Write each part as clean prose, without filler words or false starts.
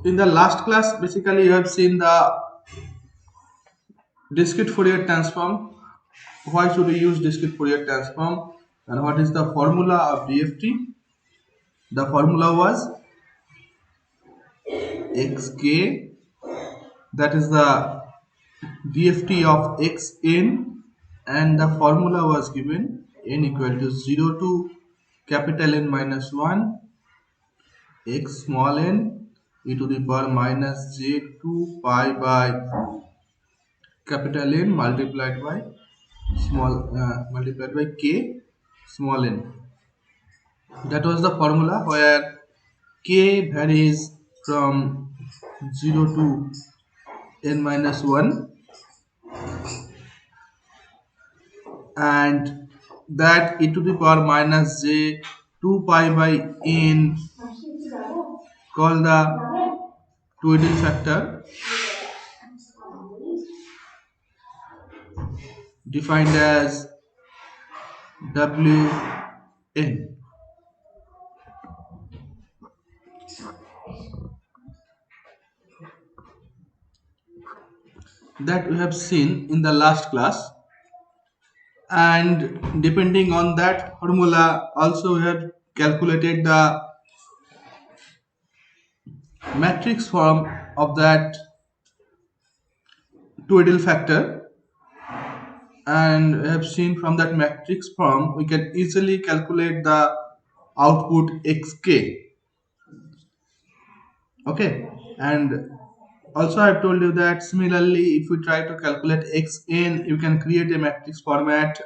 In the last class, basically you have seen the discrete Fourier transform. Why should we use discrete Fourier transform and what is the formula of DFT? The formula was xk, that is the DFT of xn, and the formula was given n equal to 0 to capital N minus 1 x small n e to the power minus j 2 pi by capital N multiplied by k small n. That was the formula where k varies from 0 to n minus 1, and that e to the power minus j 2 pi by n called the Twiddle factor, defined as Wn, that we have seen in the last class. And depending on that formula also we have calculated the matrix form of that Twiddle factor, and we have seen from that matrix form we can easily calculate the output xk. Okay, and also I've told you that similarly if we try to calculate xn, you can create a matrix format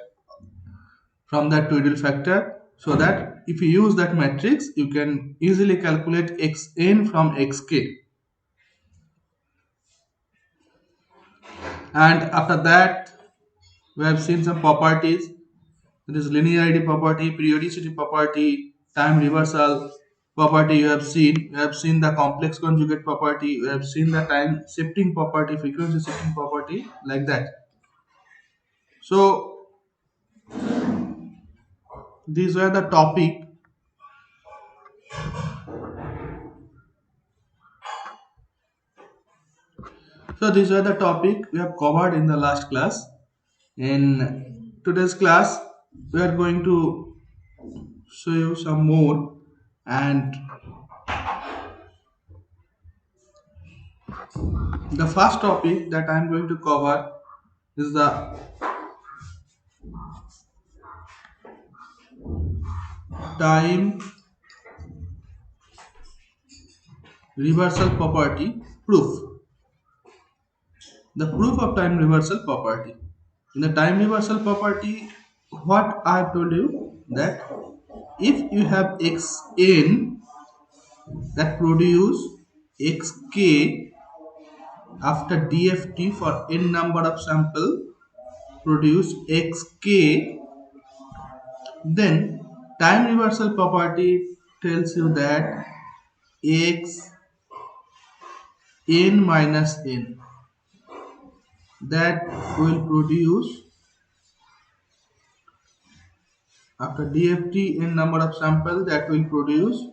from that Twiddle factor, so that if you use that matrix you can easily calculate xn from xk. And after that we have seen some properties, that is linearity property, periodicity property, time reversal property. You have seen the complex conjugate property, you have seen the time shifting property, frequency shifting property, like that. So these were the topic. So these were the topic we have covered in the last class. In today's class we are going to show you some more, and the first topic that I am going to cover is the time reversal property proof. The proof of time reversal property. In the time reversal property, what I have told you, that if you have xn that produce xk after DFT for n number of sample produce xk, then time reversal property tells you that x n minus n that will produce after DFT n number of sample, that will produce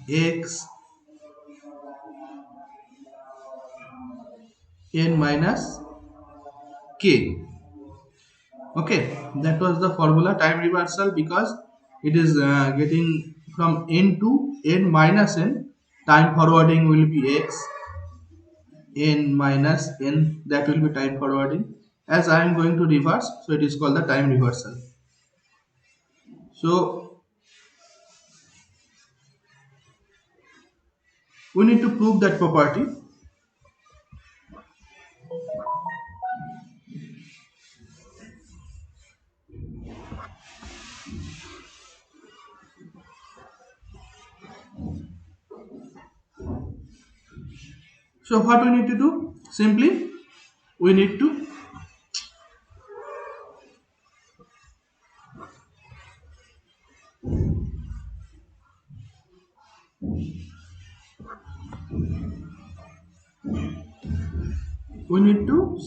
x n minus k. Okay, that was the formula time reversal, because it is getting from n to n minus n. Time forwarding will be x n minus n, that will be time forwarding. As I am going to reverse, so it is called the time reversal. So we need to prove that property. So what we need to do? Simply we need to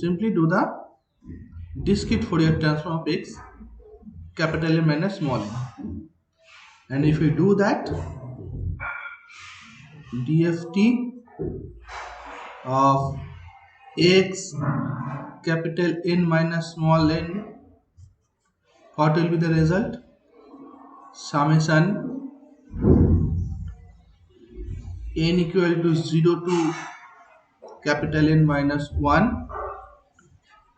simply do the discrete Fourier transform of x capital M minus small n. And if we do that, DFT of x capital N minus small n, what will be the result? Summation n equal to 0 to capital N minus 1,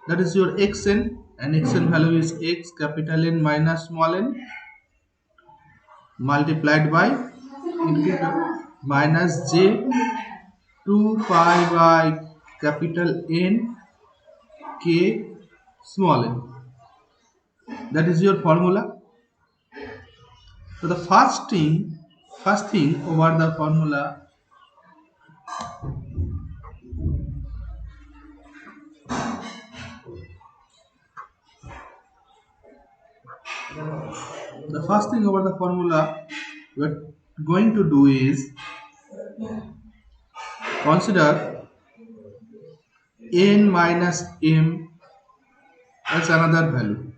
that is your xn, and xn value is x capital N minus small n multiplied by minus j 2 pi by capital N k small n. That is your formula. So the first thing over the formula, we're going to do is consider n minus m as another value.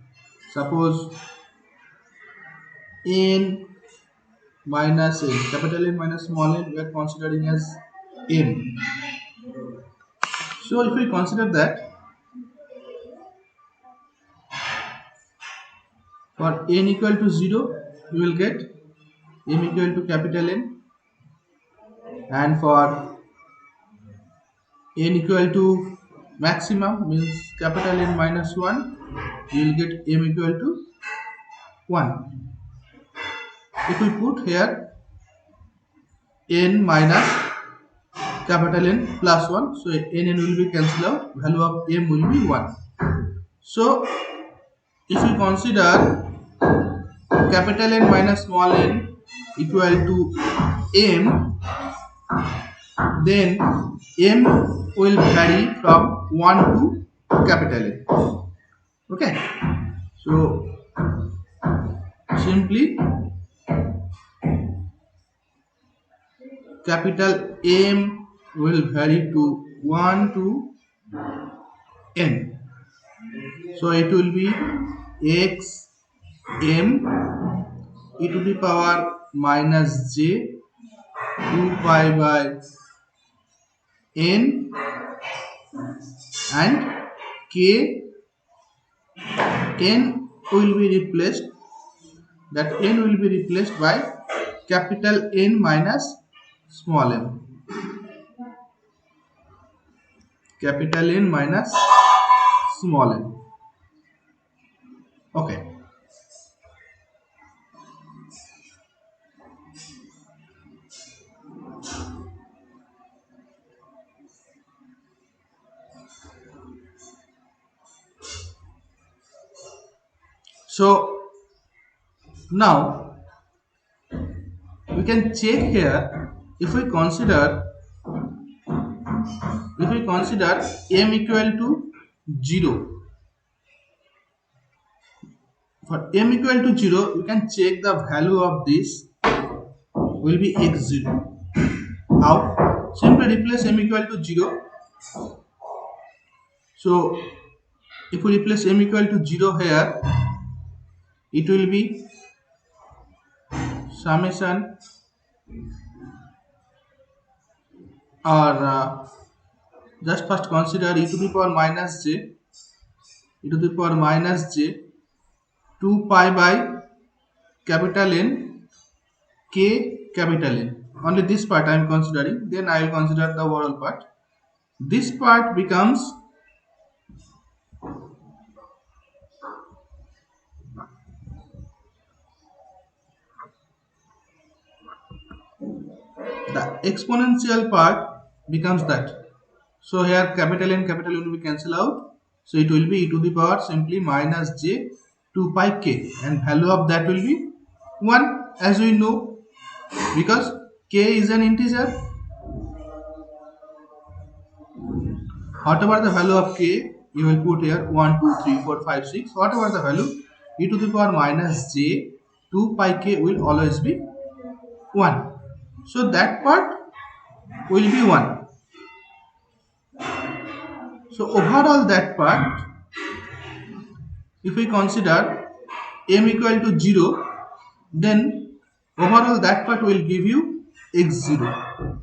Suppose n minus n, capital N minus small n, we are considering as m. So if we consider that, for n equal to 0, we will get m equal to capital N, and for n equal to maximum, means capital N minus 1, you will get m equal to 1. If we put here n minus capital N plus 1, so n will be cancelled out, value of m will be 1. So if we consider capital N minus small n equal to m, then m will vary from 1 to capital N. Okay, so simply capital M will vary to 1 to n. So it will be x m e to the power minus j 2 pi by n, and k, n will be replaced, that n will be replaced by capital N minus small n, capital N minus small n. Okay, so now we can check here. If we consider m equal to 0, for m equal to 0, you can check the value of this will be x0. How? Simply replace m equal to 0. So if we replace m equal to 0 here, it will be summation, or just first consider e to the power minus j 2 pi by capital N k capital N. Only this part I am considering, then I will consider the overall part. This part becomes the exponential part becomes that. So here capital N will be cancelled out. So it will be e to the power simply minus j 2 pi k, and value of that will be 1, as we know, because k is an integer. Whatever the value of k, you will put here 1, 2, 3, 4, 5, 6. Whatever the value, e to the power minus j 2 pi k will always be 1. So that part will be 1. So overall that part, if we consider m equal to 0, then overall that part will give you x0.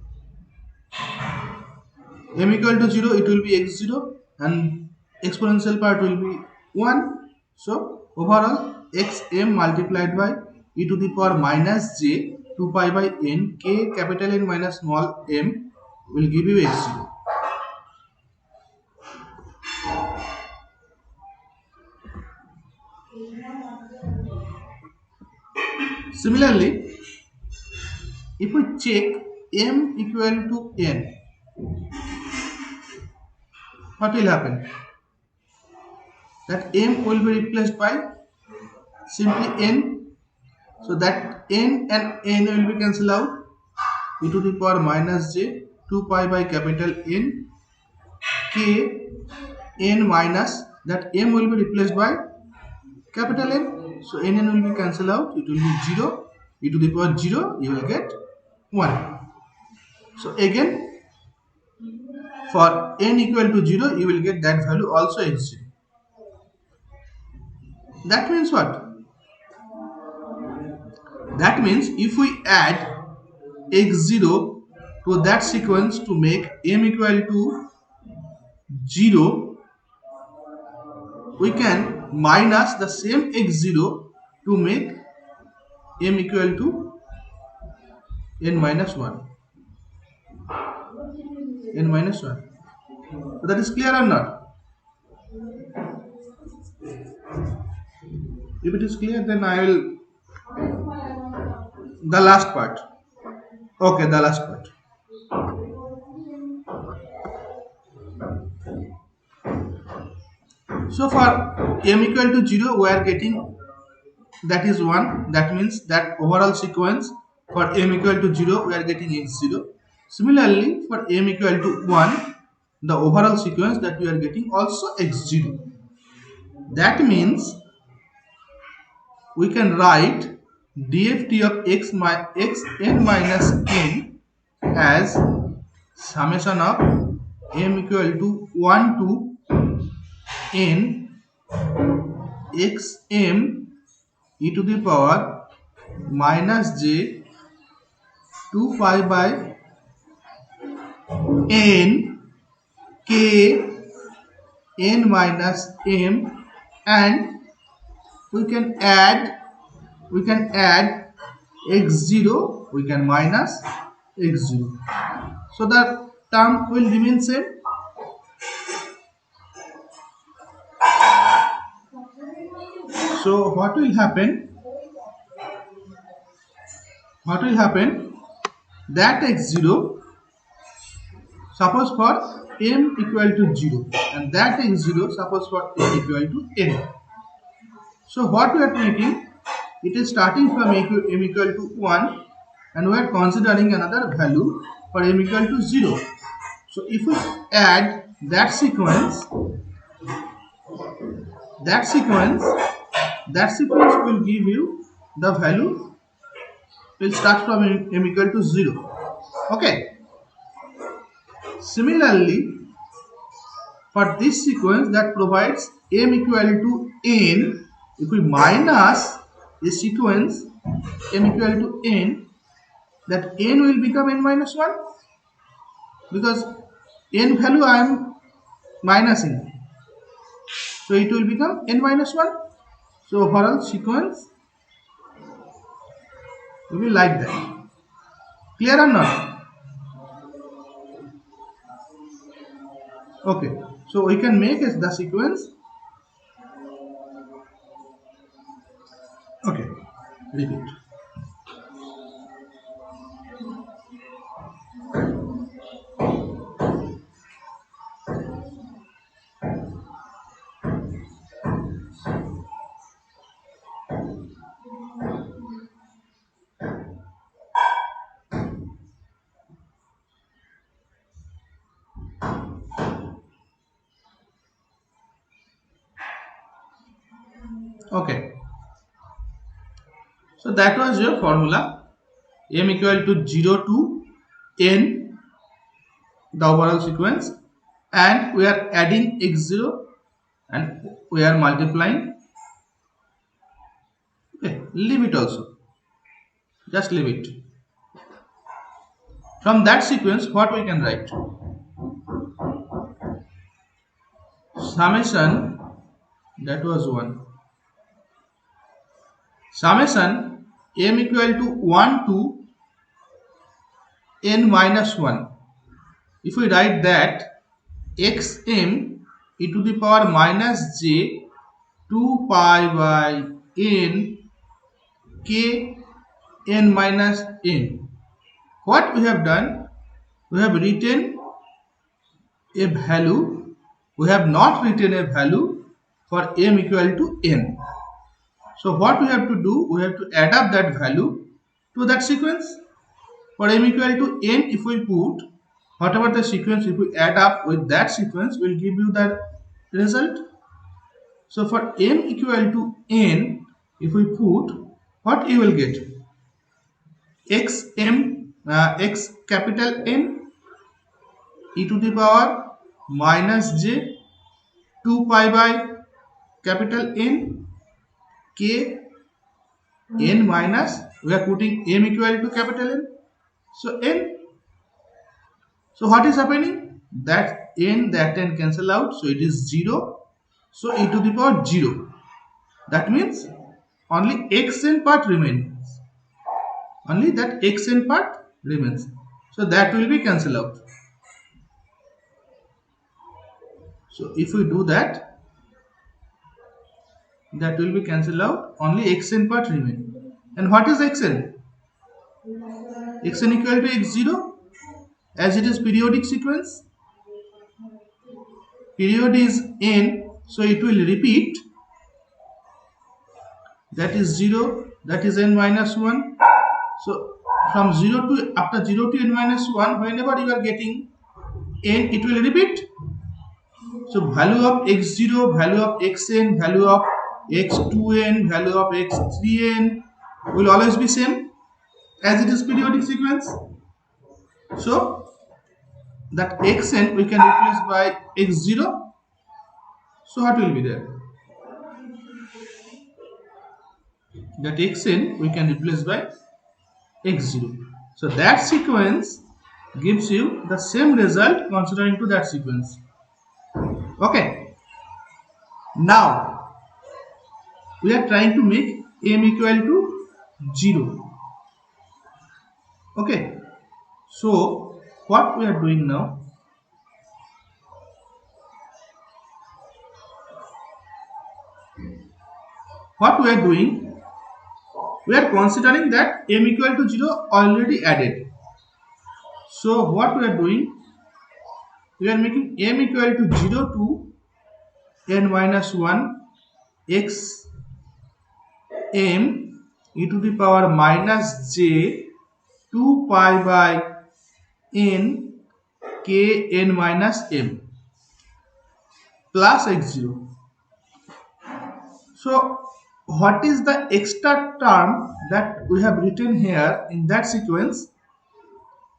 m equal to 0, it will be x0 and exponential part will be 1. So overall xm multiplied by e to the power minus j 2 pi by n k capital N minus small m will give you x0. Similarly, if we check m equal to n, what will happen? That m will be replaced by simply n. So that n and n will be cancelled out. E to the power minus j 2 pi by capital N k n minus that m will be replaced by capital N. So n will be cancelled out. It will be 0. E to the power 0. You will get 1. So again, for n equal to 0, you will get that value also x0. That means what? That means if we add x0 to that sequence to make m equal to 0, we can minus the same x0 to make m equal to n minus 1. N minus 1. So that is clear or not? If it is clear, then I will the last part. Okay, the last part. So for m equal to 0, we are getting that is 1. That means that overall sequence for m equal to 0, we are getting x0. Similarly, for m equal to 1, the overall sequence that we are getting also x0. That means we can write dft of xn minus n as summation of m equal to 1 to n xm e to the power minus j 2 pi by n k n minus m, and we can add x0, we can minus x0, so that term will remain same. So what will happen that x0, suppose for m equal to 0, and that x0 suppose for m equal to n. So what we are making, it is starting from m equal to 1, and we are considering another value for m equal to 0. So if we add that sequence will give you the value will start from m equal to 0. Okay. Similarly, for this sequence that provides m equal to n, if we minus the sequence m equal to n, that n will become n minus 1, because n value I am minusing, so it will become n minus 1. So overall sequence will be like that. Clear or not? Okay, so we can make the sequence. Okay, repeat. Okay, so that was your formula, m equal to 0 to n, the overall sequence, and we are adding x0 and we are multiplying. Okay, leave it also, just leave it. From that sequence, what we can write? summation, that was 1, summation m equal to 1 to n minus 1. If we write that xm e to the power minus j 2 pi by n k n minus n, what we have done, we have written a value, we have not written a value for m equal to n. So what we have to do, we have to add up that value to that sequence. For m equal to n, if we put whatever the sequence, if we add up with that sequence, will give you that result. So for m equal to n, if we put, what you will get, xm x capital N e to the power minus j 2 pi by capital N k n minus, we are putting m equal to capital N, so n. So what is happening, that n cancel out, so it is 0, so e to the power 0, that means only xn part remains, only that xn part remains, so that will be cancelled out. So if we do that, that will be cancelled out, only xn part remain. And what is xn? Xn equal to x0, as it is periodic sequence, period is n, so it will repeat, that is 0, that is n minus 1. So from 0 to, after 0 to n minus 1, whenever you are getting n, it will repeat. So value of x0, value of xn, value of x2n, value of x3n will always be same, as it is periodic sequence. So that xn we can replace by x0. So what will be there? That xn we can replace by x0. So that sequence gives you the same result considering to that sequence. Okay. Now we are trying to make m equal to 0. Okay. So what we are doing now, we are considering that m equal to 0 already added. So what we are doing, we are making m equal to 0 to n minus 1 x m e to the power minus j 2 pi by n k n minus m plus x0. So what is the extra term that we have written here in that sequence?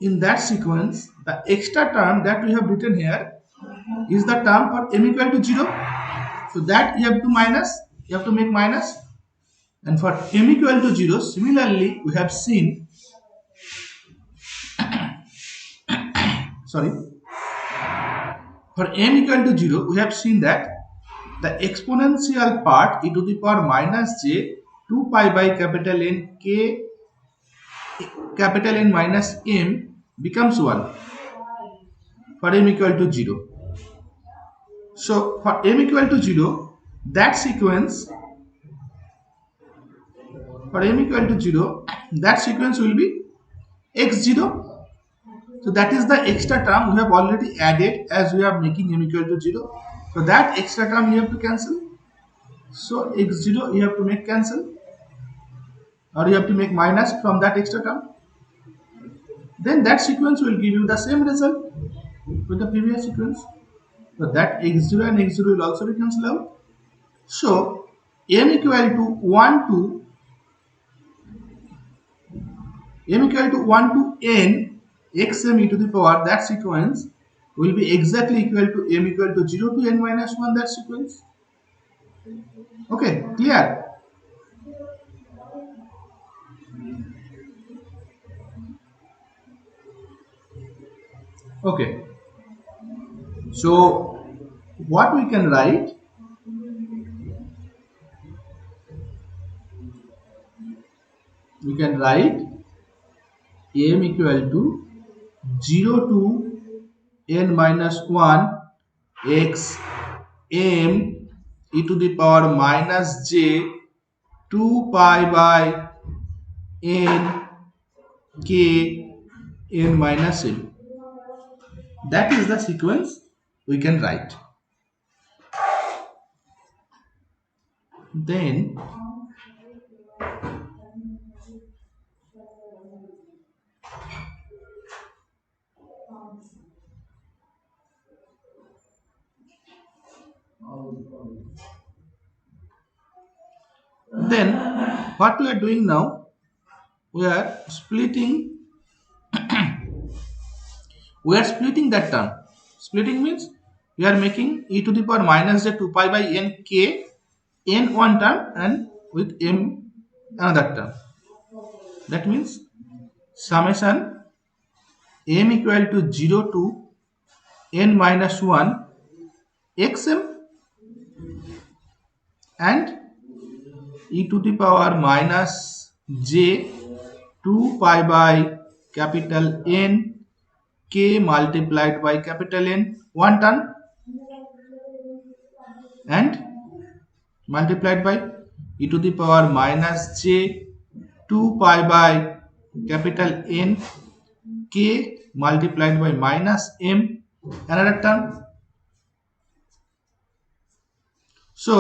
In that sequence, the extra term that we have written here is the term for m equal to 0. So that you have to minus, you have to make minus. And for m equal to 0, similarly we have seen, sorry, for m equal to 0, we have seen that the exponential part e to the power minus j 2 pi by capital N k capital N minus m becomes 1 for m equal to 0. So for m equal to 0, that sequence, for m equal to 0, that sequence will be x0. So that is the extra term we have already added as we are making m equal to 0. So that extra term you have to cancel. So x0 you have to make cancel, or you have to make minus from that extra term. Then that sequence will give you the same result with the previous sequence. So that x0 and x0 will also be cancelled out. So m equal to 1 to n xm e to the power, that sequence will be exactly equal to m equal to 0 to n minus 1, that sequence. Okay, clear? Okay. So what we can write? We can write m equal to 0 to n minus 1 x m e to the power minus j 2 pi by n k n minus m. That is the sequence we can write. Then what we are doing now, we are splitting that term. Splitting means we are making e to the power minus j 2 pi by n k n one term and with m another term. That means summation m equal to 0 to n minus 1 xm and e to the power minus j 2 pi by capital N k multiplied by capital N one term and multiplied by e to the power minus j 2 pi by capital N k multiplied by minus m another term. So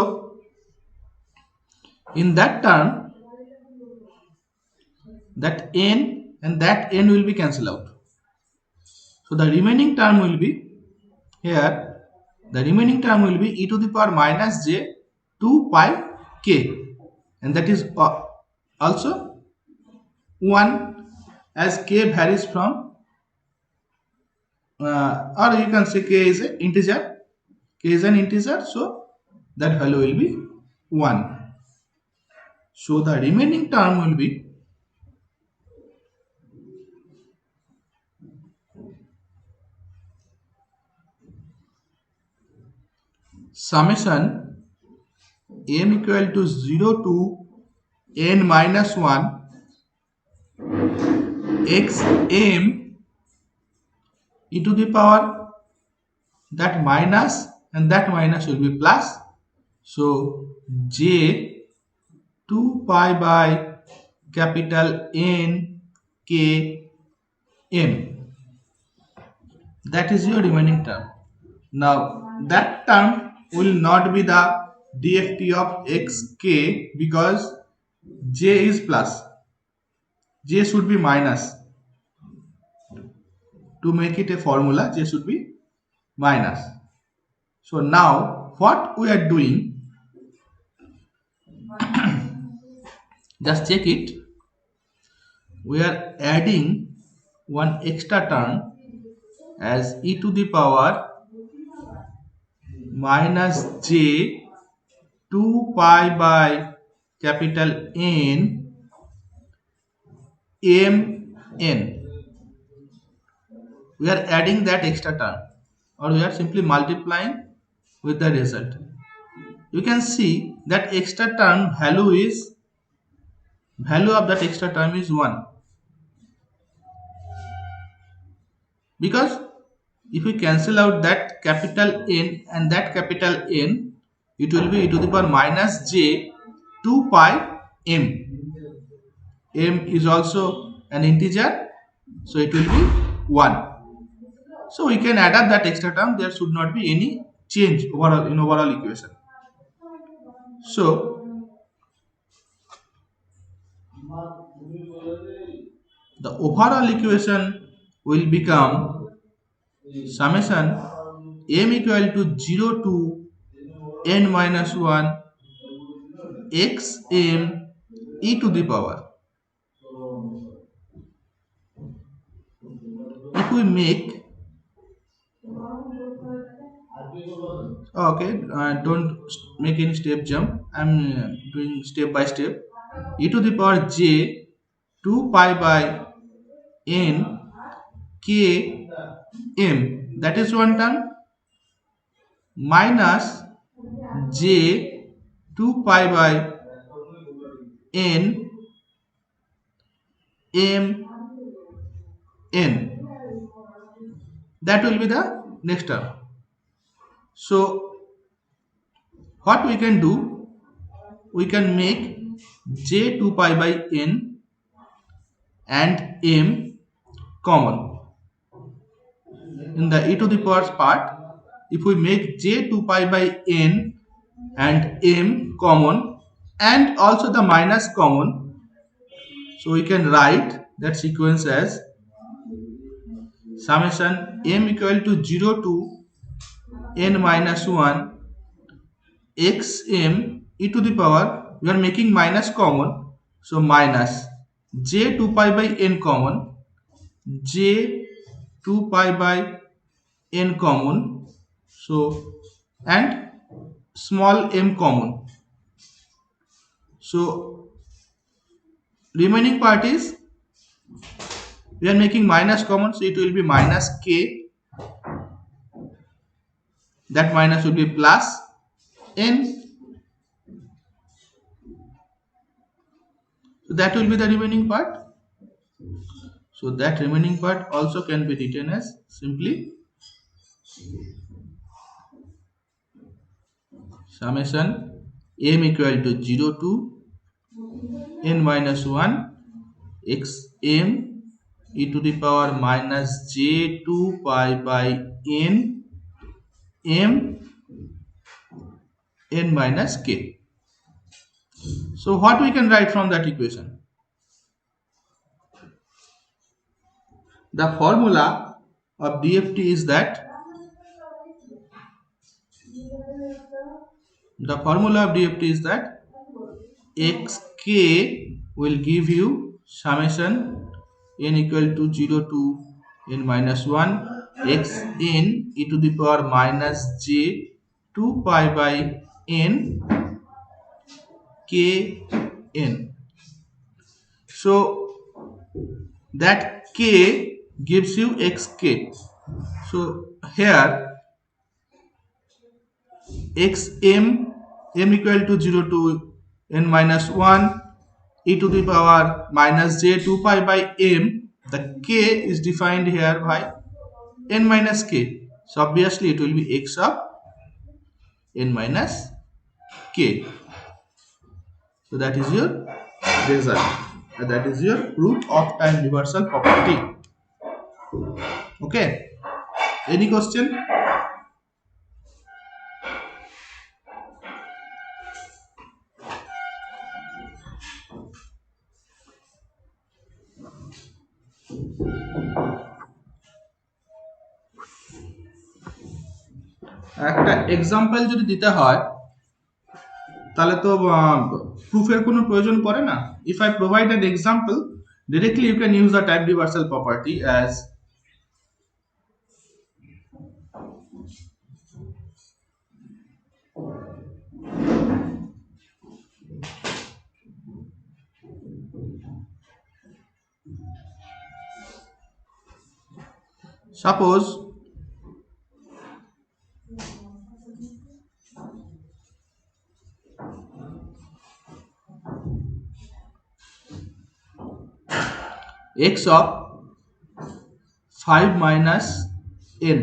in that term, that n and that n will be cancelled out. So the remaining term will be here. The remaining term will be e to the power minus j 2 pi k, and that is also 1, as k varies from or you can say k is an integer. K is an integer, so that value will be 1. So the remaining term will be summation m equal to 0 to n minus 1 x m e to the power, that minus and that minus will be plus, so j 2 pi by capital N k m, that is your remaining term. Now that term will not be the DFT of xk because j is plus, j should be minus. To make it a formula, j should be minus. So now what we are doing, just check it, we are adding one extra term as e to the power minus j 2 pi by capital N m n. We are adding that extra term, or we are simply multiplying with the result. You can see that extra term value of that extra term is 1, because if we cancel out that capital N and that capital N, it will be e to the power minus j 2 pi m. M is also an integer, so it will be 1. So we can add up that extra term. There should not be any change overall in overall equation. So the overall equation will become summation m equal to 0 to n minus 1 x m e to the power. If we make, okay, don't make any step jump, I'm doing step by step. E to the power j 2 pi by n k m, that is one term, minus j 2 pi by n m n. That will be the next term. So what we can do, we can make j 2 pi by n and m common. In the e to the power part, if we make j 2 pi by n and m common and also the minus common, so we can write that sequence as summation m equal to 0 to n minus 1 xm e to the power, we are making minus common, so minus j 2 pi by n common, j 2 pi by n common, so and small m common. So remaining part is we are making minus common, so it will be minus k, that minus will be plus n, so that will be the remaining part. So that remaining part also can be written as simply summation m equal to 0 to n minus 1 xm e to the power minus j 2 pi by n m n minus k. So what we can write from that equation? The formula of DFT is that xk will give you summation n equal to 0 to n minus 1 xn e to the power minus j 2 pi by n kn. So that k gives you xk. So here xm m equal to 0 to n minus 1 e to the power minus j 2 pi by m, the k is defined here by n minus k, so obviously it will be x of n minus k. So that is your result, and that is your proof of time reversal property. Okay, any question? একটা example যদি দিতে হয় তাহলে তো প্রুফের কোনো প্রয়োজন পড়ে না. If I provide an example, directly you can use the time reversal property as suppose x of 5 minus n,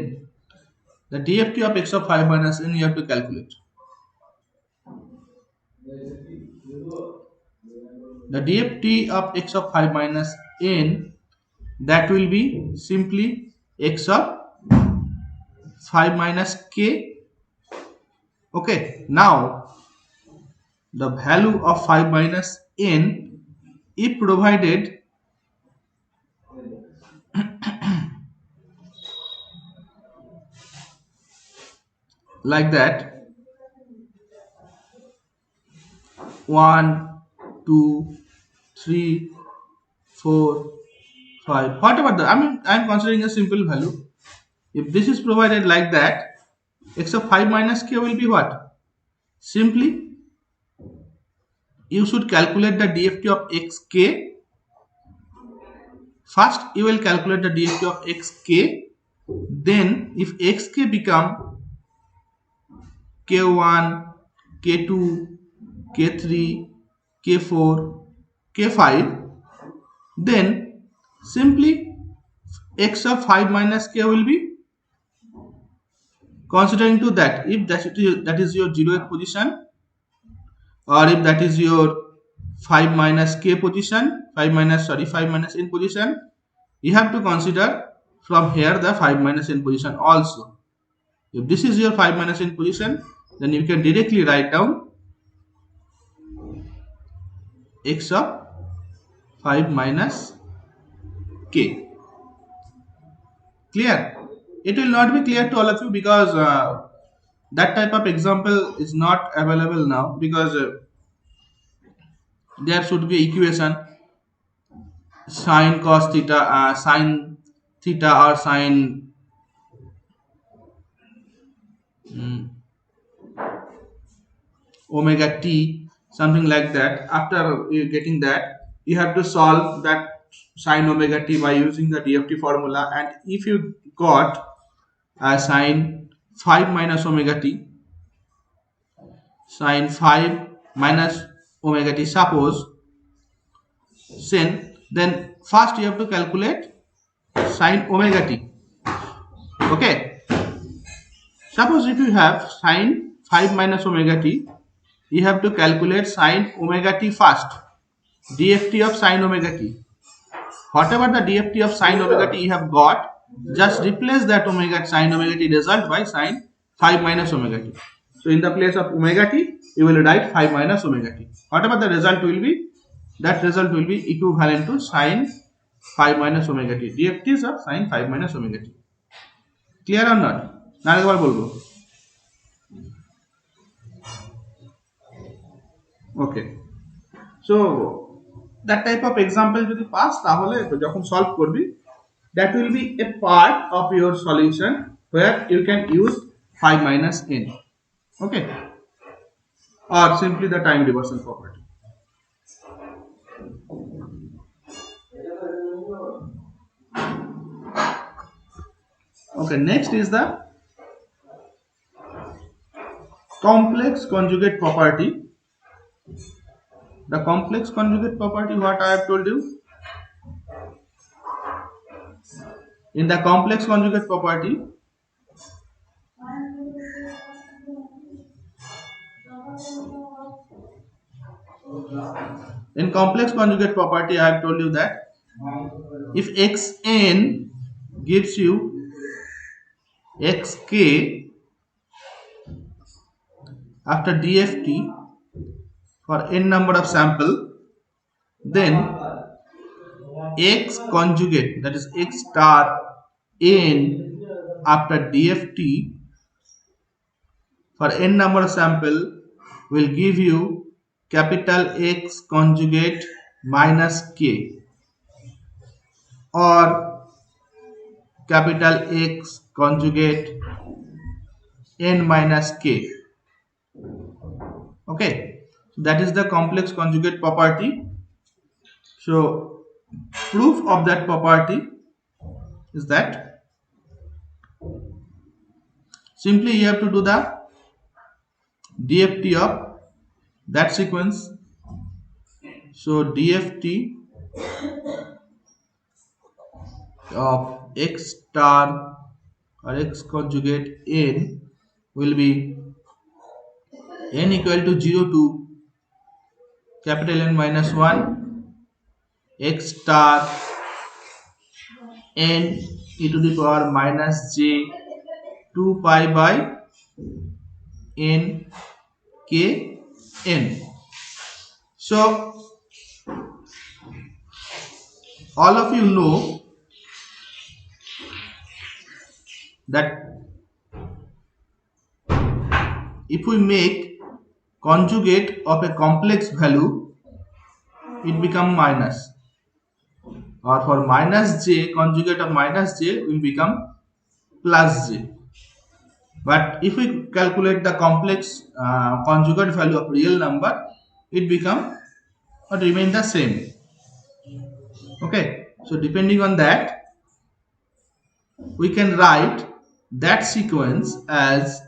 the DFT of x of 5 minus n you have to calculate. The DFT of x of 5 minus n, that will be simply x of 5 minus k. Okay, now the value of 5 minus n, if provided like that 1 2 3 4 5, whatever the I am considering a simple value. If this is provided like that, x of 5 minus k will be what? Simply you should calculate the DFT of xk. First you will calculate the DFT of xk, then if xk become K1, K2, K3, K4, K5, then simply x of 5 minus k will be considering to that if that is your 0th position, or if that is your 5 minus k position, 5 minus n position, you have to consider from here the 5 minus n position also. If this is your 5 minus n position, then you can directly write down x of 5 minus k. Clear? It will not be clear to all of you because that type of example is not available now, because there should be equation sine cos theta, sine theta, or sine omega t, something like that. After getting that, you have to solve that sine omega t by using the DFT formula, and if you got sine 5 minus omega t, sine 5 minus omega t, suppose, then first you have to calculate sine omega t. Okay, suppose if you have sine 5 minus omega t, you have to calculate sine omega t first, DFT of sine omega t. Whatever the DFT of sine omega t you have got, just replace that sine omega t result by sine 5 minus omega t. So in the place of omega t, you will write 5 minus omega t. Whatever the result will be, that result will be equivalent to sine 5 minus omega t. DFTs of sine 5 minus omega t. Clear or not? না একবার বলবো। Okay. So that type of example যদি pass, তাহলে যখন solve করবি, that will be a part of your solution where you can use 5 minus n. Okay, or simply the time reversal property. Okay, next is the complex conjugate property. The complex conjugate property, what I have told you, in the complex conjugate property, I have told you that if xn gives you xk after DFT for n number of sample, then x conjugate, that is x star n after DFT for n number of sample will give you capital X conjugate minus k, or capital X conjugate n minus k. Okay, that is the complex conjugate property. So proof of that property is that simply you have to do the DFT of that sequence. So DFT of x star or x conjugate n will be n equal to 0 to capital N minus 1 x star n e to the power minus j 2 pi by n k n. So all of you know that if we make conjugate of a complex value, it become minus, or for minus j, conjugate of minus j will become plus j. But if we calculate the complex conjugate value of real number, it become or remain the same. Okay, so depending on that, we can write that sequence as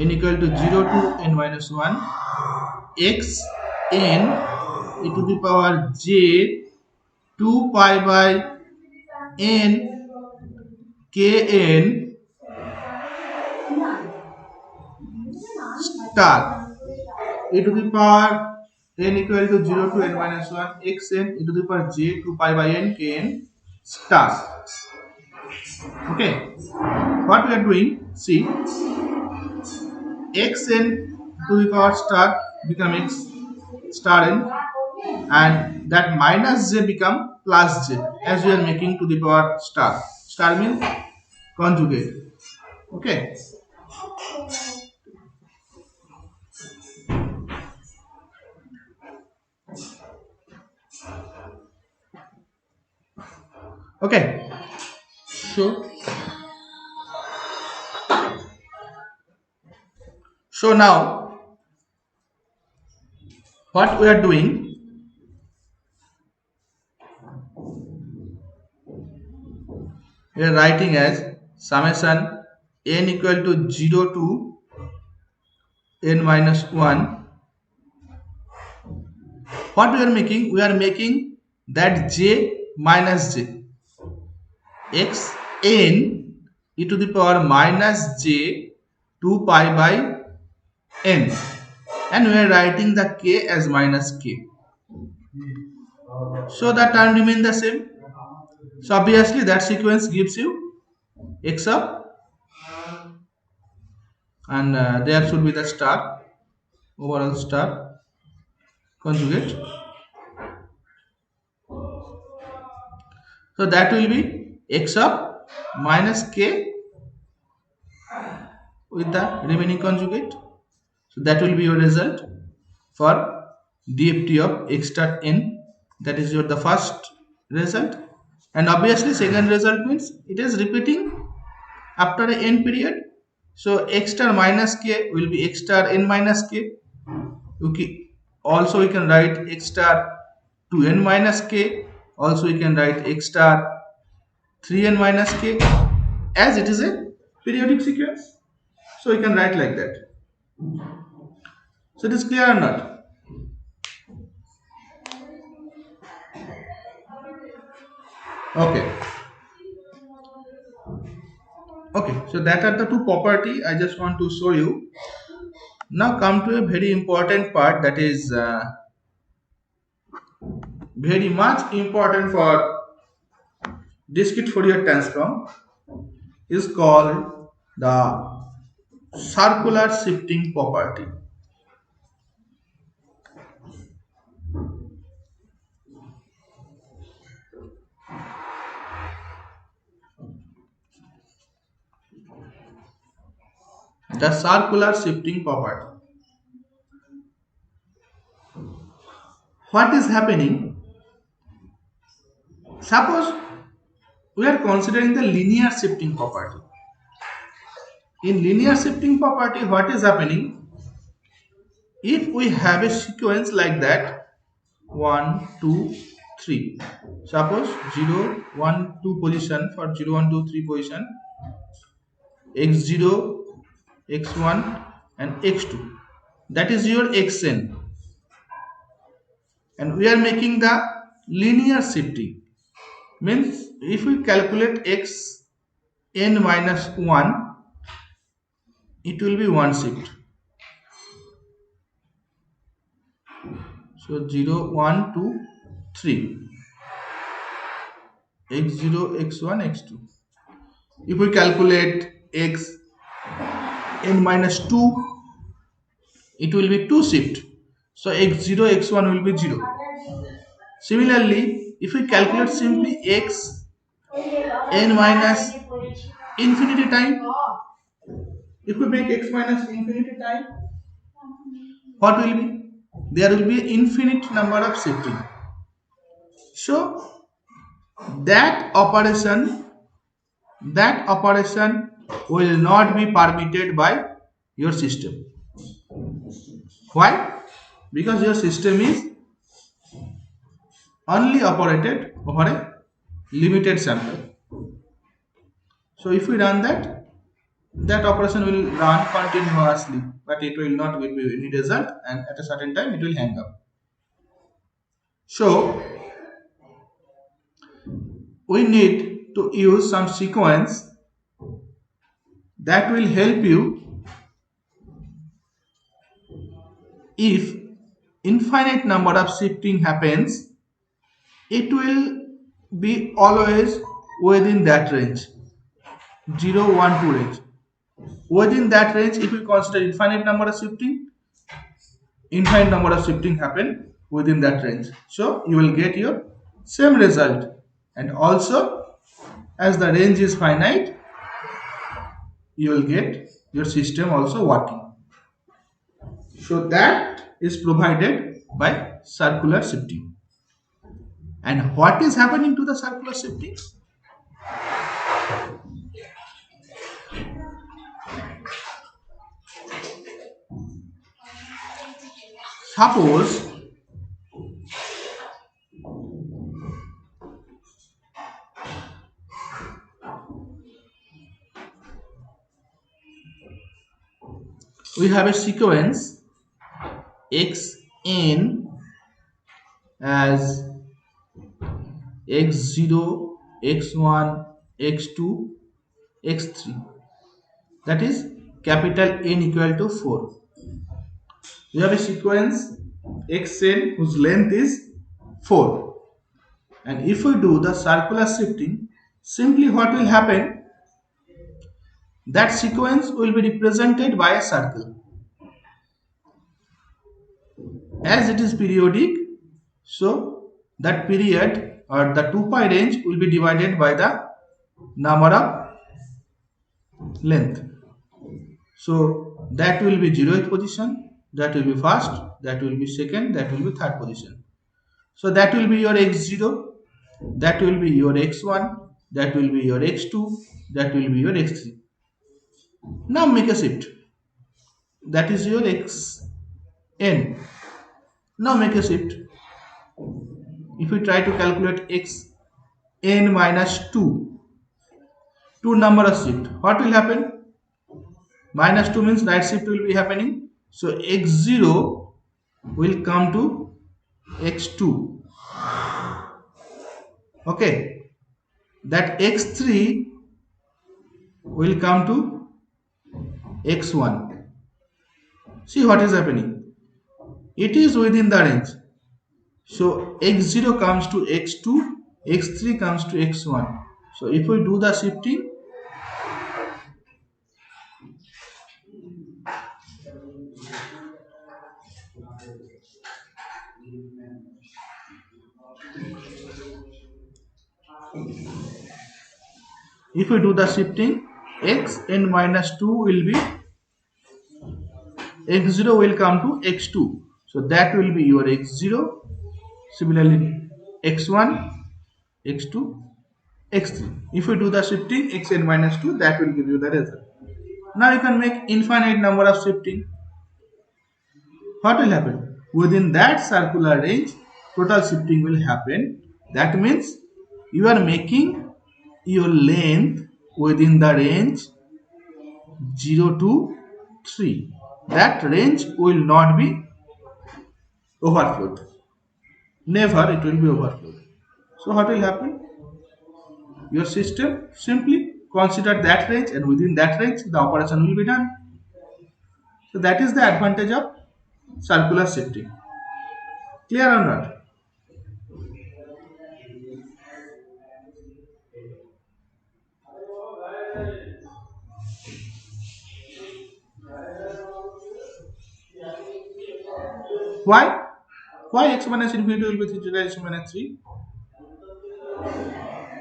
n equal to 0 to n minus 1 x n e to the power j 2 pi by n k n star e to the power n equal to 0 to n minus 1 x n e to the power j 2 pi by n k n star. Okay, what we are doing, see, xn to the power star become x star n, and that minus j become plus j, as we are making to the power star. Star means conjugate. Okay, okay, so now what we are doing, we are writing as summation n equal to 0 to n minus 1. What we are making? We are making that j minus j, x n e to the power minus j 2 pi by n, and we are writing the k as minus k. So that term remain the same. So obviously that sequence gives you x up, and there should be the star, overall star conjugate. So that will be x up minus k with the remaining conjugate. So that will be your result for DFT of x star n. That is your the first result, and obviously second result means it is repeating after a n period. So x star minus k will be x star n minus k. Okay. Also we can write x star 2n minus k. Also we can write x star 3n minus k, as it is a periodic sequence. So we can write like that. So it is clear or not? Okay. Okay, so that are the two property I just want to show you. Now come to a very important part, that is very much important for discrete Fourier transform, is called the circular shifting property. The circular shifting property. What is happening? Suppose we are considering the linear shifting property. In linear shifting property, what is happening? If we have a sequence like that, 1, 2, 3. Suppose 0, 1, 2 position, for 0, 1, 2, 3 position, x0, x1 and x2. That is your xn. And we are making the linear shifting. Means if we calculate x n minus 1, it will be one shift. So 0, 1, 2, 3. x0, x1, x2. If we calculate x n minus 2, it will be 2 shift. So x0, x1 will be 0. Similarly, if we calculate simply x n minus infinity time, if we make x minus infinity time, what will be? There will be infinite number of shifting. So that operation will not be permitted by your system. Why? Because your system is only operated over a limited sample. So if we run that, that operation will run continuously, but it will not give you any result, and at a certain time it will hang up. So we need to use some sequence that will help you if infinite number of shifting happens, it will be always within that range, 0, 1, 2 range. Within that range, if we consider infinite number of shifting happen within that range. So you will get your same result, and also as the range is finite, you will get your system also working. So that is provided by circular shifting. And what is happening to the circular shifting? Suppose we have a sequence xn as x0, x1, x2, x3, that is capital N equal to 4. We have a sequence xn whose length is 4, and if we do the circular shifting, simply what will happen, that sequence will be represented by a circle. As it is periodic, so that period or the 2 pi range will be divided by the number of length. So that will be 0th position, that will be first, that will be second, that will be third position. So that will be your x0, that will be your x1, that will be your x2, that will be your x3. Now make a shift, that is your xn. Now make a shift. If we try to calculate xn minus 2 number of shift, what will happen? Minus 2 means right shift will be happening. So x0 will come to x2. Okay. That x3 will come to x1. See what is happening. It is within the range. So x0 comes to x2, x3 comes to x1. So if we do the shifting, xn minus 2 will be x0 will come to x2. So that will be your x0. Similarly, x1, x2, x3. If we do the shifting xn minus 2, that will give you the result. Now you can make infinite number of shifting. What will happen? Within that circular range, total shifting will happen. That means you are making your length within the range 0 to 3. That range will not be overflowed. Never it will be overflowed. So what will happen? Your system simply consider that range, and within that range the operation will be done. So that is the advantage of circular shifting. Clear or not? Why? Why x minus infinity will be 3 raised to minus 3?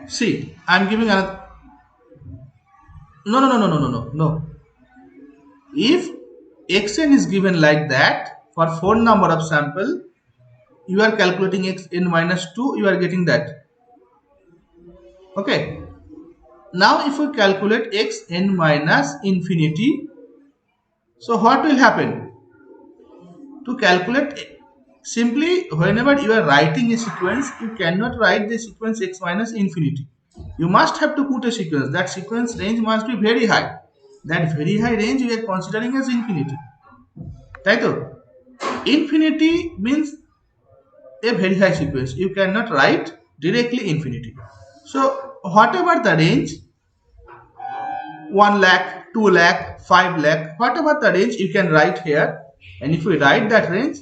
See, I am giving another. No. If xn is given like that for 4 number of sample, you are calculating xn minus 2, you are getting that. Okay. Now if we calculate xn minus infinity, so what will happen? To calculate, simply whenever you are writing a sequence, you cannot write the sequence x minus infinity. You must have to put a sequence. That sequence range must be very high. that very high range we are considering as infinity. Right? Infinity means a very high sequence. You cannot write directly infinity. So whatever the range, 1 lakh, 2 lakh, 5 lakh, whatever the range you can write here. And if we write that range,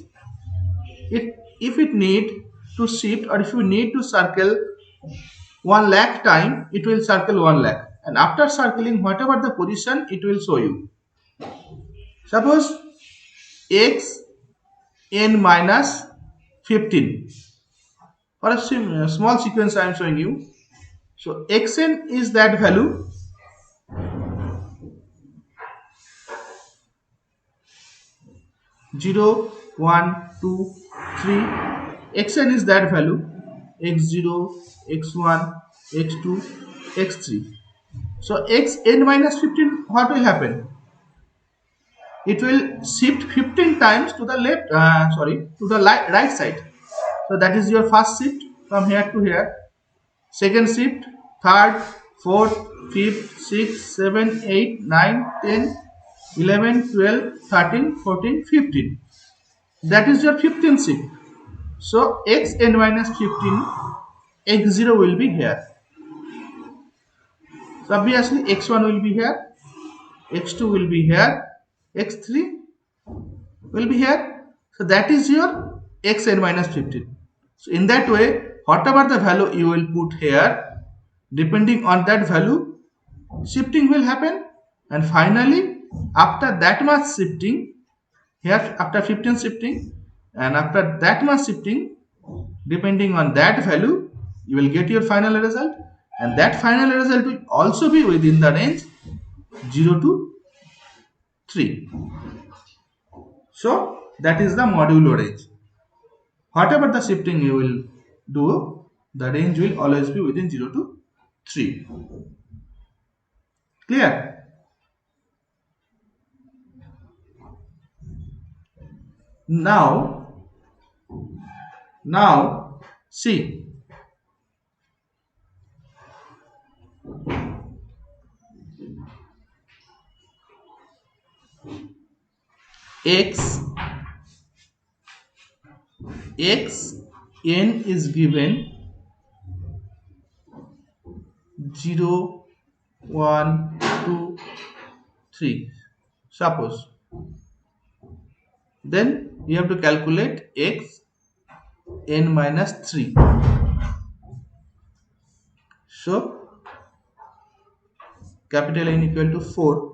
if it need to shift or if you need to circle 1 lakh time, it will circle 1 lakh. And after circling whatever the position, it will show you. Suppose x n minus 15. For a small sequence I am showing you. So xn is that value. Zero, 1, 2, 3. Xn is that value. X0, x1, x2, x3. So xn minus 15, what will happen? It will shift 15 times to the left, to the right side. So that is your first shift from here to here. Second shift, third, fourth, fifth, sixth, 7, 8, 9, 10, 11, 12, 13, 14, 15. That is your 15th shift. So xn minus 15, x0 will be here. So obviously x1 will be here, x2 will be here, x3 will be here. So that is your xn minus 15. So in that way, whatever the value you will put here, depending on that value, shifting will happen. And finally, after that much shifting, here after 15 shifting, and after that much shifting, depending on that value, you will get your final result. And that final result will also be within the range 0 to 3. So that is the modulo range. Whatever the shifting you will do, the range will always be within 0 to 3. Clear? Now see. X n is given 0, 1, 2, 3. Suppose. Then you have to calculate x n minus 3. So capital N equal to 4.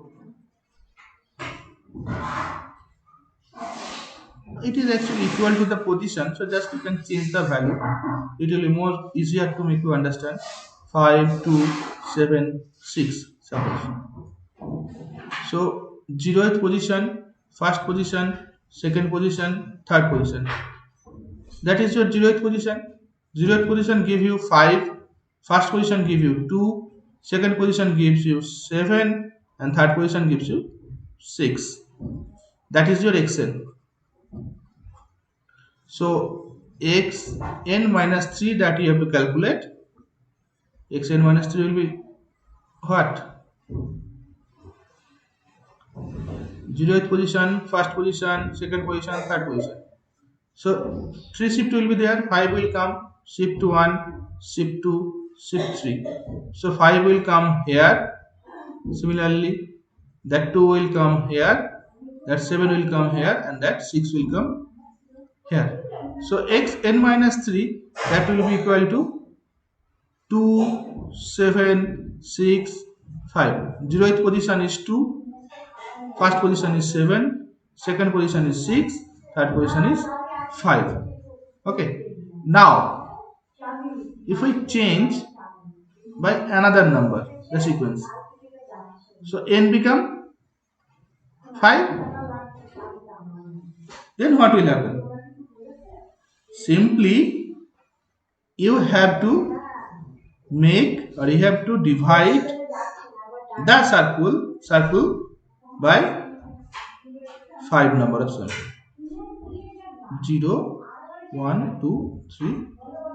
It is actually equal to the position, so just you can change the value. It will be more easier to make you understand. 5, 2, 7, 6. Suppose. So 0th position, first position, second position, third position. That is your 0th position. 0th position give you 5, first position give you 2, second position gives you 7, and third position gives you 6. That is your xn. So xn minus 3 that you have to calculate. Xn minus 3 will be what? 0th position, first position, second position, third position. So 3 shift will be there, 5 will come, shift 1, shift 2, shift 3. So 5 will come here. Similarly, that 2 will come here, that 7 will come here, and that 6 will come here. So xn minus 3, that will be equal to 2, 7, 6, 5. 0th position is 2, first position is 7, second position is 6, third position is 5. Okay. Now, if we change by another number, the sequence. So n become 5. Then what will happen? Simply, you have to make, or you have to divide the circle by 5 number of cells. 0, 1, 2, 3,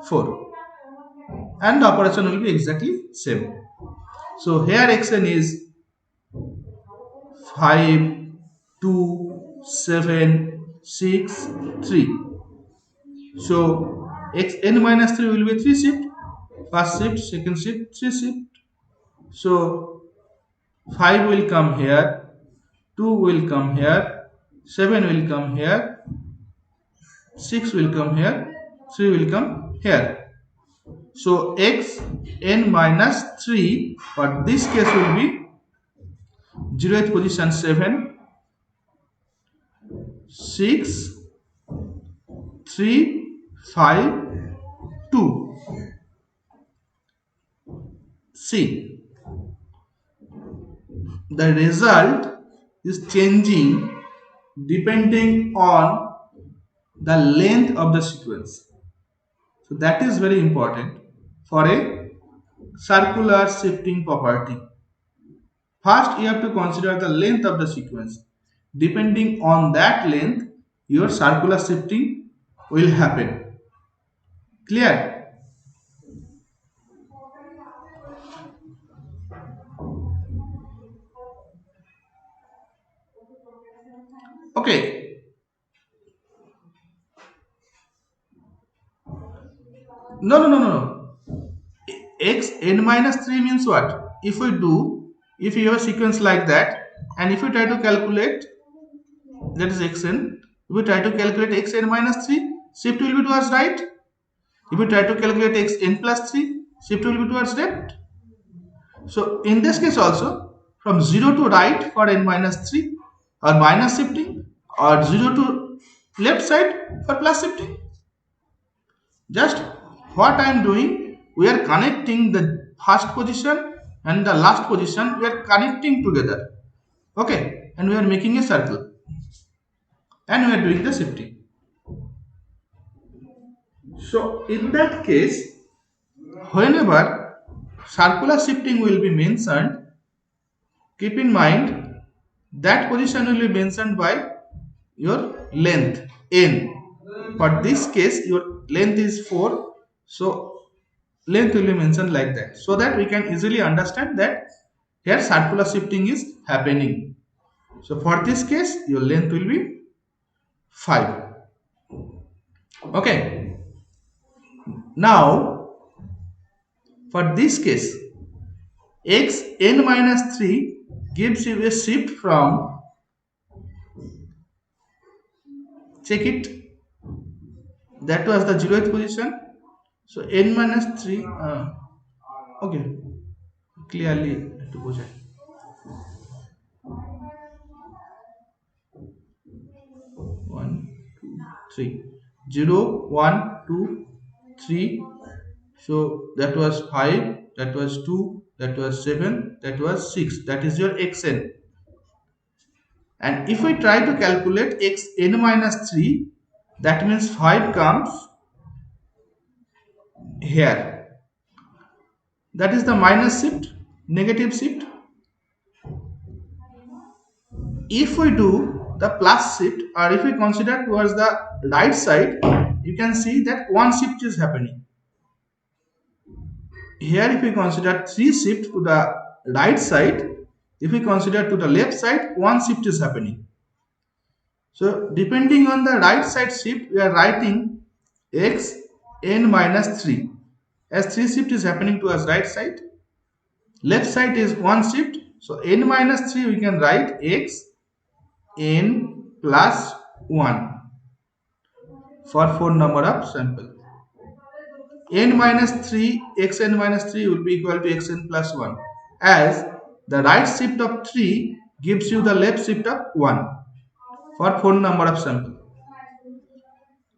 4. And the operation will be exactly same. So here xn is 5, 2, 7, 6, 3. So x n minus 3 will be 3 shift. First shift, second shift, 3 shift. So 5 will come here, 2 will come here, 7 will come here, 6 will come here, 3 will come here. So x n minus 3 for this case will be 0th position 7, 6, 3, 5, 2. See, the result is changing depending on the length of the sequence. So that is very important for a circular shifting property. First, you have to consider the length of the sequence. Depending on that length, your circular shifting will happen. Clear? Okay. No. X n minus 3 means what? If you have a sequence like that, and if you try to calculate, that is xn, if you try to calculate xn minus 3, shift will be towards right. If you try to calculate xn plus 3, shift will be towards left. So in this case also, from 0 to right for n minus 3 or minus shifting, or 0 to left side for plus shifting. Just what I am doing, we are connecting the first position and the last position, we are connecting together. Okay, and we are making a circle and we are doing the shifting. So in that case, whenever circular shifting will be mentioned, keep in mind that position will be mentioned by your length n. For this case, your length is 4, so length will be mentioned like that, so that we can easily understand that here circular shifting is happening. So for this case, your length will be 5. Okay. Now for this case, x n minus 3 gives you a shift from, check it, that was the 0th position. So n minus 3, okay, clearly to go check. 1, 2, 3, 0, 1, 2, 3. So that was 5, that was 2, that was 7, that was 6. That is your xn. And if we try to calculate xn minus 3, that means 5 comes here. That is the minus shift, negative shift. If we do the plus shift, or if we consider towards the right side, you can see that one shift is happening. Here if we consider 3 shift to the right side, if we consider to the left side, one shift is happening. So depending on the right side shift, we are writing x n minus 3, as 3 shift is happening to us right side. Left side is one shift, so n minus 3 we can write x n plus 1 for 4 number of sample. N minus 3, xn minus 3 will be equal to xn plus 1, as the right shift of 3 gives you the left shift of 1 for 4 number of sample.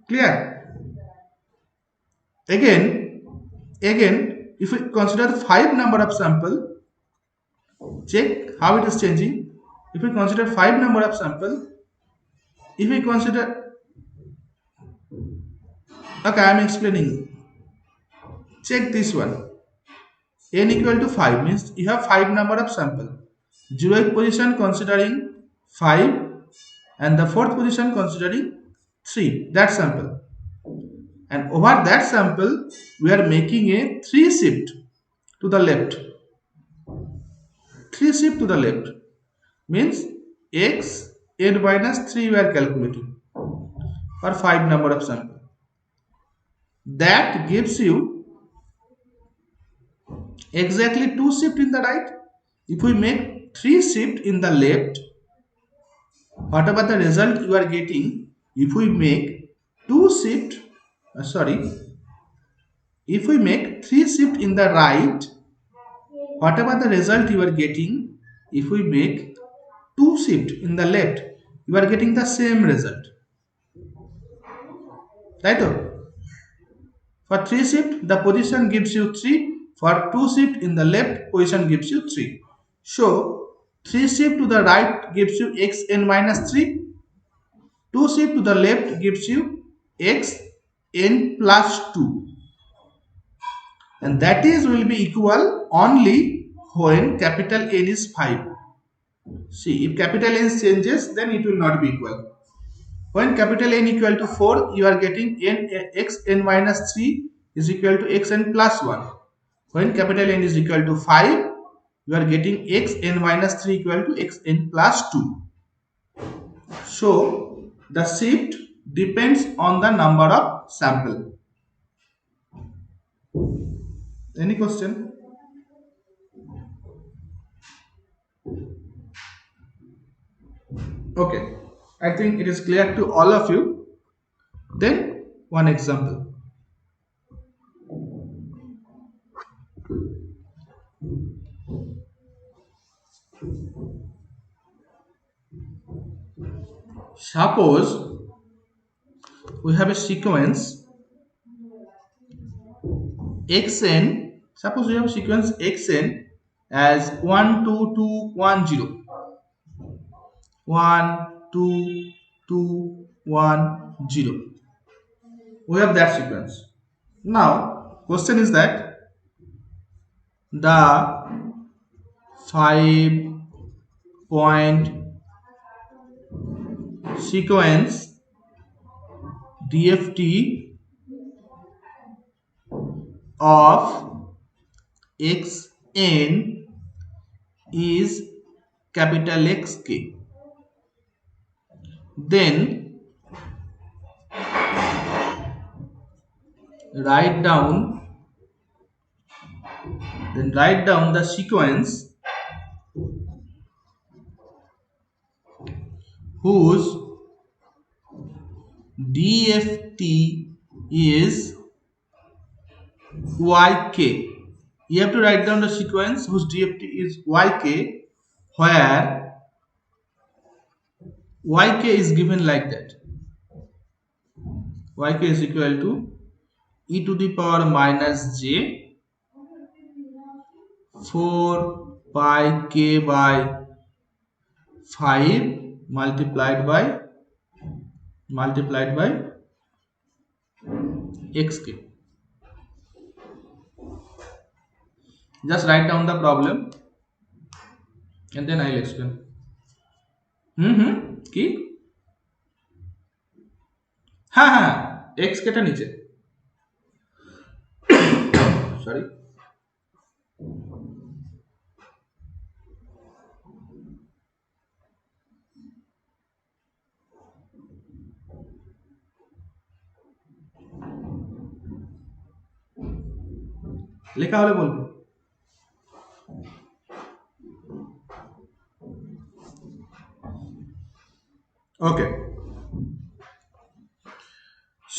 Clear? Again, if we consider 5 number of sample, check how it is changing. If we consider 5 number of sample, if we consider, okay, I am explaining. Check this one. N equal to 5 means you have 5 number of sample. 0th position considering 5 and the 4th position considering 3. That sample. And over that sample, we are making a 3 shift to the left. 3 shift to the left means x n minus 3 we are calculating for 5 number of sample. That gives you exactly 2 shift in the right. If we make 3 shift in the left, whatever the result you are getting, if we make 2 shift, if we make 3 shift in the right, whatever the result you are getting, if we make 2 shift in the left, you are getting the same result. Right? For 3 shift, the position gives you 3. For 2 shift in the left, position gives you 3. So, 3 shift to the right gives you xn minus 3. 2 shift to the left gives you xn plus 2. And that is will be equal only when capital N is 5. See, if capital N changes, then it will not be equal. When capital N equal to 4, you are getting xn minus 3 is equal to xn plus 1. When capital N is equal to 5, you are getting xn minus 3 equal to xn plus 2. So, the shift depends on the number of sample. Any question? Okay, I think it is clear to all of you. Then one example. Suppose we have a sequence xn. Suppose we have a sequence xn as 1 2 2 1 0. 1 2 2 1 0. We have that sequence. Now, question is that the 5-point sequence DFT of xn is capital XK. Then write down the sequence whose DFT is YK. You have to write down the sequence whose DFT is YK, where YK is given like that. YK is equal to e to the power minus j 4 pi k by 5 multiplied by xk. Just write down the problem and then I'll explain. কি হ্যাঁ x কেটা নিচে sorry লেখা হলে বলবো okay.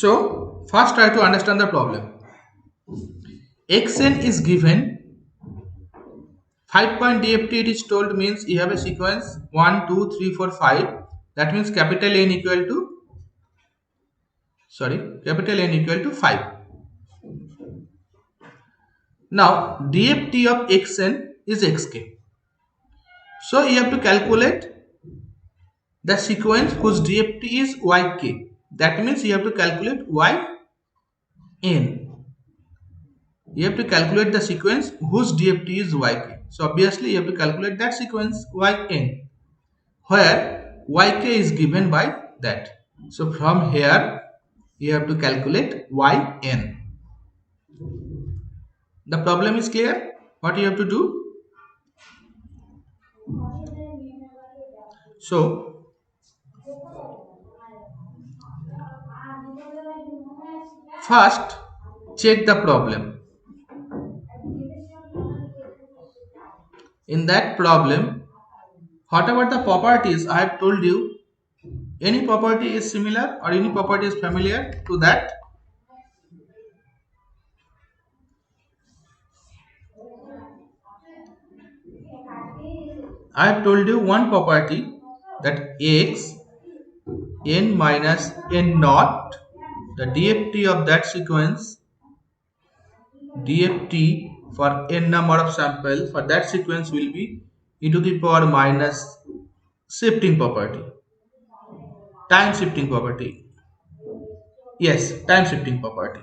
So first try to understand the problem. Xn is given 5-point DFT. It is told means you have a sequence 1 2 3 4 5. That means capital N equal to 5. Now DFT of xn is xk. So you have to calculate the sequence whose DFT is yk. That means you have to calculate yn. You have to calculate the sequence whose DFT is yk. So obviously you have to calculate that sequence yn, where yk is given by that. So from here you have to calculate yn. The problem is clear? What you have to do? So first check the problem. In that problem, whatever the properties I have told you, any property is similar or any property is familiar to that. I have told you one property, that x n minus n naught, the DFT of that sequence, DFT for n number of samples for that sequence will be e to the power minus shifting property, time shifting property. Yes, time shifting property.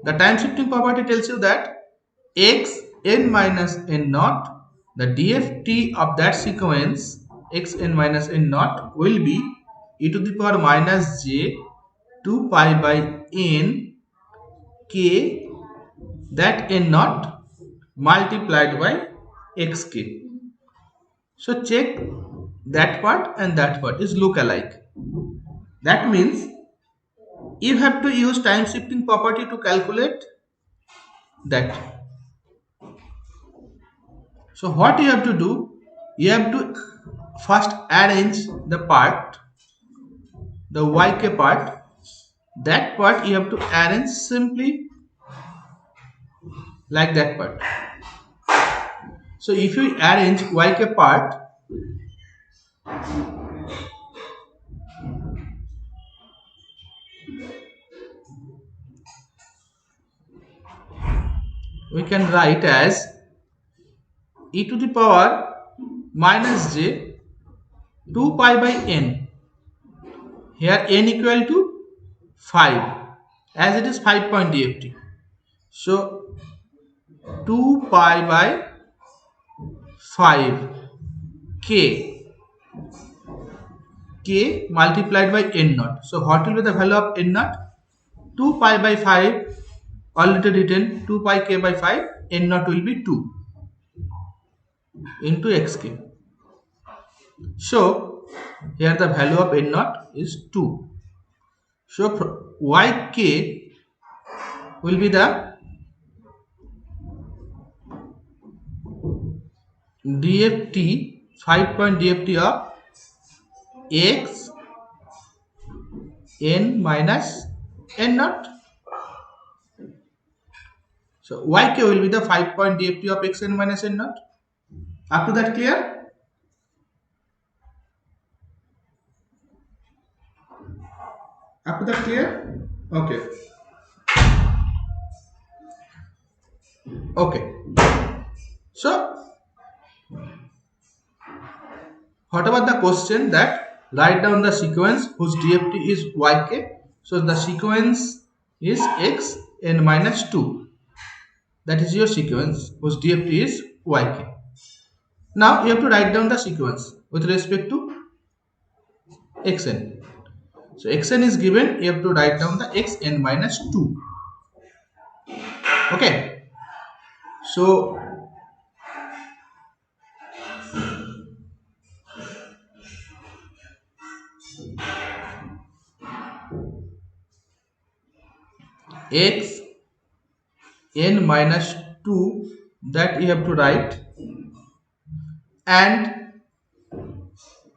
The time shifting property tells you that x n minus n naught, the DFT of that sequence x n minus n naught will be e to the power minus j 2 pi by n k, that n naught multiplied by xk. So check that part and that part is look alike. That means you have to use time shifting property to calculate that. So what you have to do, you have to first arrange the part, the yk part. That part you have to arrange simply like that part. So if you arrange yk part, we can write as e to the power minus j 2 pi by n. Here n equal to 5, as it is 5 point DFT. So 2 pi by 5 k multiplied by n naught. So what will be the value of n naught? 2 pi by 5, already written 2 pi k by 5, n naught will be 2 into xk. So here the value of n naught is 2. So yk will be the DFT, 5 point DFT of x n minus n naught. So yk will be the 5 point DFT of x n minus n naught. Up to that clear? Up to that clear? Okay. Okay. So what about the question that write down the sequence whose DFT is yk? So the sequence is x n minus 2. That is your sequence whose DFT is yk. Now you have to write down the sequence with respect to xn. So xn is given, you have to write down the xn minus 2. Okay. So x n minus 2, that you have to write, and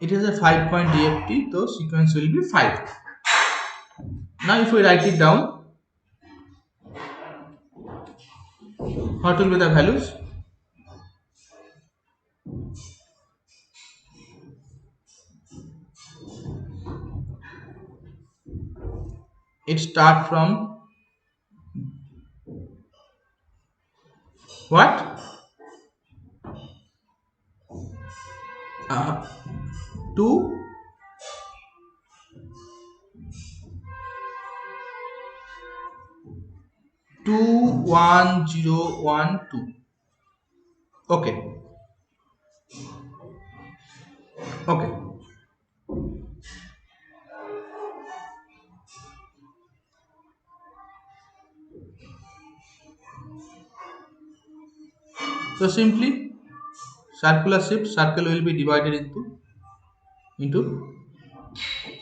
it is a 5 point DFT, so sequence will be 5. Now if we write it down, what will be the values? It start from what? 2 21012. Okay. Okay. So simply circular shift, circle will be divided into into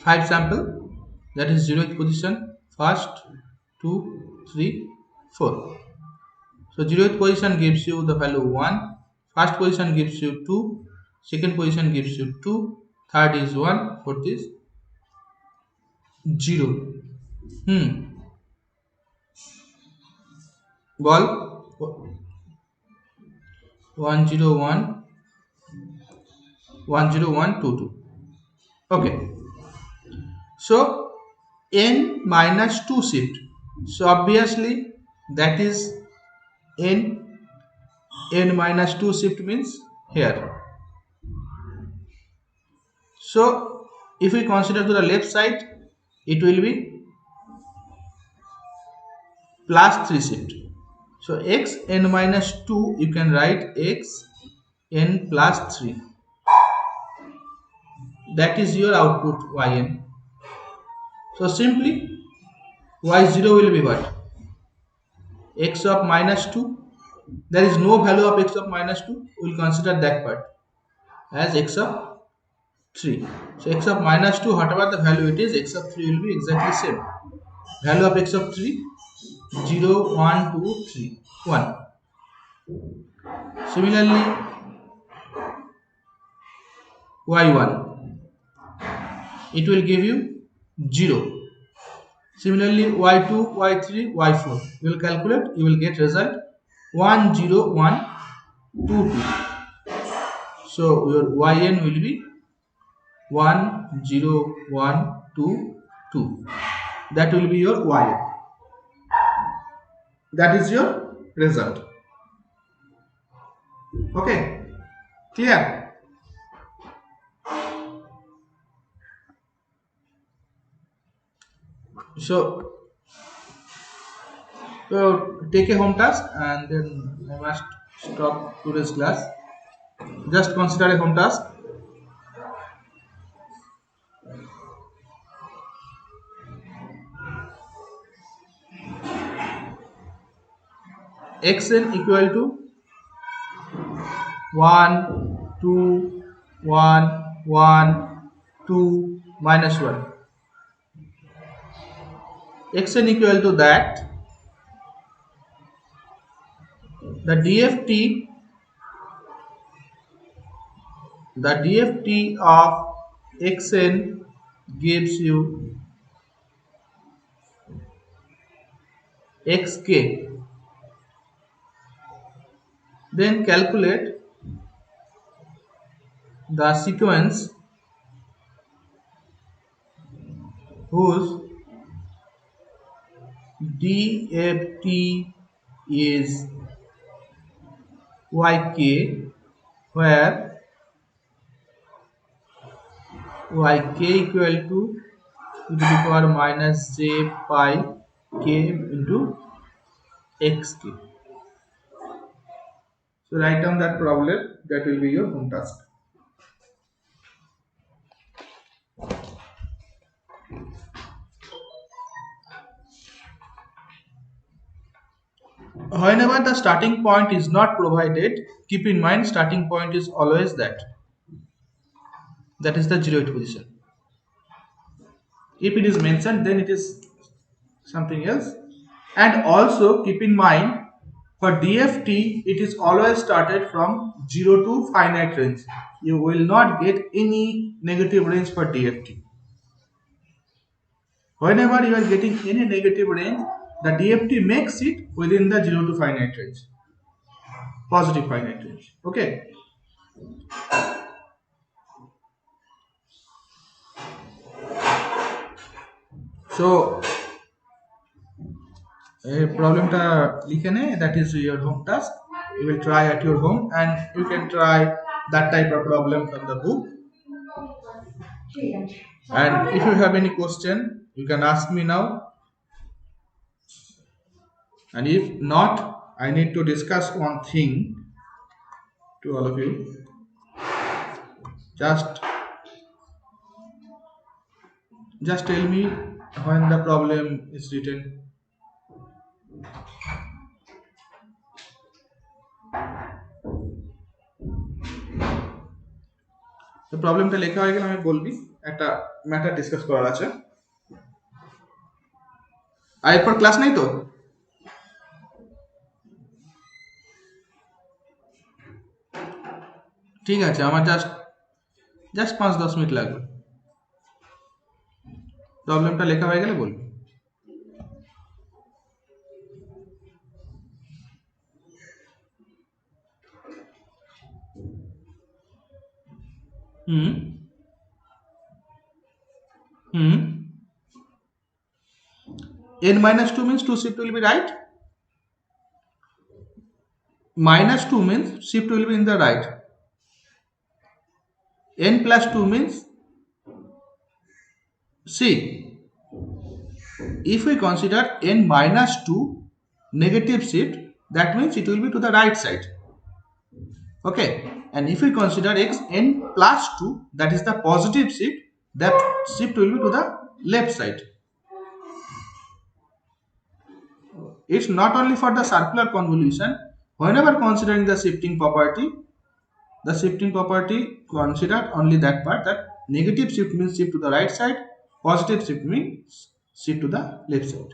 5 sample, that is 0th position, first, 2, 3, 4. So 0th position gives you the value 1, first position gives you 2, second position gives you 2, third is 1, fourth is 0. Ball 101 10122. Okay, so n minus 2 shift, so obviously that is n minus 2 shift means here. So if we consider to the left side, it will be plus 3 shift. So x n minus 2, you can write x n plus 3, that is your output yn. So simply y0 will be what? X of minus 2. There is no value of x of minus 2. We will consider that part as x of 3. So x of minus 2, whatever the value it is, x of 3 will be exactly same. Value of x of 3, 0, 1, 2, 3, 1. Similarly, y1, it will give you 0. Similarly, y2, y3, y4, you will calculate, you will get result 1, 0, 1, 2, 2. So your yn will be 1, 0, 1, 2, 2. That will be your yn. That is your result. Okay, clear? So take a home task and then I must stop today's class. Just consider a home task. Xn equal to 1, 2, 1, 1, 2, minus 1. Xn equal to that, the DFT of Xn gives you Xk. Then calculate the sequence whose DFT is Yk, where Yk equal to e to the power minus j pi k into xk. So write down that problem, that will be your home task. Whenever the starting point is not provided, keep in mind starting point is always that is the 0th position. If it is mentioned, then it is something else. And also keep in mind, for DFT it is always started from 0 to finite range. You will not get any negative range for DFT. Whenever you are getting any negative range, the DFT makes it within the 0 to finite range, positive finite range. Okay. So problem ta likhene, that is your home task. You will try at your home and you can try that type of problem from the book. And if you have any question, you can ask me now. And if not, I need to discuss one thing to all of you. Just tell me when the problem is written. তো প্রবলেমটা লেখা হয়ে গেলে আমি বলবি, একটা matter discuss করার আছে। আর এরপর ক্লাস নেই তো? ঠিক আছে, আমার জাস্ট 5-10 মিনিট লাগবে। প্রবলেমটা লেখা হয়ে গেলে বলবি। হুম হুম n minus 2 means 2 shift will be right. Minus 2 means shift will be in the right. N plus 2 means, see, if we consider n minus 2 negative shift, that means it will be to the right side. Okay, and if we consider x n plus 2, that is the positive shift, that shift will be to the left side. It's not only for the circular convolution. Whenever considering the shifting property consider only that part, that negative shift means shift to the right side, positive shift means shift to the left side.